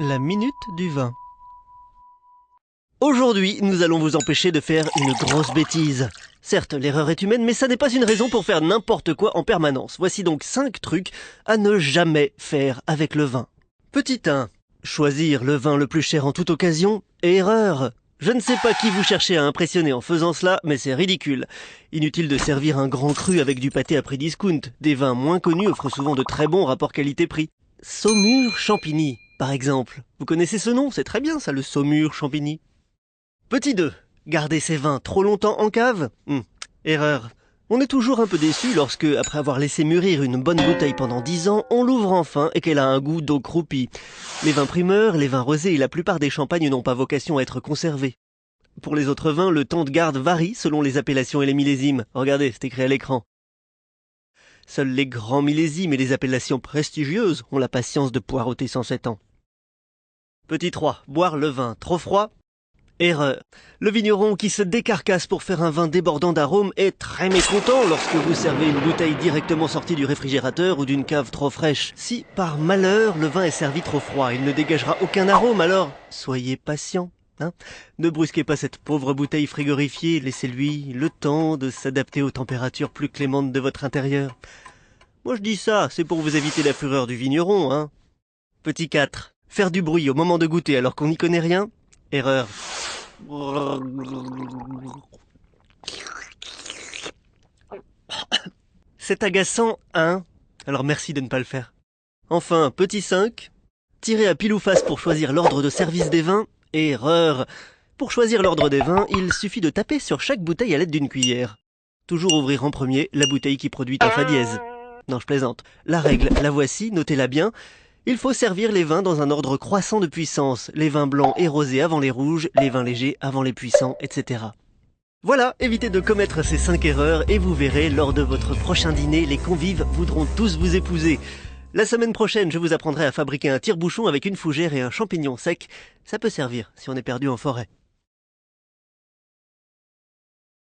La minute du vin. Aujourd'hui, nous allons vous empêcher de faire une grosse bêtise. Certes, l'erreur est humaine, mais ça n'est pas une raison pour faire n'importe quoi en permanence. Voici donc 5 trucs à ne jamais faire avec le vin. Petit 1. Choisir le vin le plus cher en toute occasion. Erreur. Je ne sais pas qui vous cherchez à impressionner en faisant cela, mais c'est ridicule. Inutile de servir un grand cru avec du pâté à prix discount. Des vins moins connus offrent souvent de très bons rapports qualité-prix. Saumur Champigny, par exemple. Vous connaissez ce nom? C'est très bien ça, le Saumur Champigny. Petit 2. Garder ses vins trop longtemps en cave? Erreur. On est toujours un peu déçu lorsque, après avoir laissé mûrir une bonne bouteille pendant 10 ans, on l'ouvre enfin et qu'elle a un goût d'eau croupie. Les vins primeurs, les vins rosés et la plupart des champagnes n'ont pas vocation à être conservés. Pour les autres vins, le temps de garde varie selon les appellations et les millésimes. Regardez, c'est écrit à l'écran. Seuls les grands millésimes et les appellations prestigieuses ont la patience de poireauter 107 ans. Petit 3. Boire le vin trop froid? Erreur. Le vigneron qui se décarcasse pour faire un vin débordant d'arômes est très mécontent lorsque vous servez une bouteille directement sortie du réfrigérateur ou d'une cave trop fraîche. Si, par malheur, le vin est servi trop froid, il ne dégagera aucun arôme, alors soyez patient. Ne brusquez pas cette pauvre bouteille frigorifiée, laissez-lui le temps de s'adapter aux températures plus clémentes de votre intérieur. Moi je dis ça, c'est pour vous éviter la fureur du vigneron, Petit 4. Faire du bruit au moment de goûter alors qu'on n'y connaît rien? Erreur. C'est agaçant, Alors merci de ne pas le faire. Enfin, petit 5. Tirer à pile ou face pour choisir l'ordre de service des vins? Erreur. Pour choisir l'ordre des vins, il suffit de taper sur chaque bouteille à l'aide d'une cuillère. Toujours ouvrir en premier la bouteille qui produit un fa dièse. Non, je plaisante. La règle, la voici, notez-la bien. Il faut servir les vins dans un ordre croissant de puissance. Les vins blancs et rosés avant les rouges, les vins légers avant les puissants, etc. Voilà, évitez de commettre ces 5 erreurs et vous verrez, lors de votre prochain dîner, les convives voudront tous vous épouser. La semaine prochaine, je vous apprendrai à fabriquer un tire-bouchon avec une fougère et un champignon sec. Ça peut servir si on est perdu en forêt.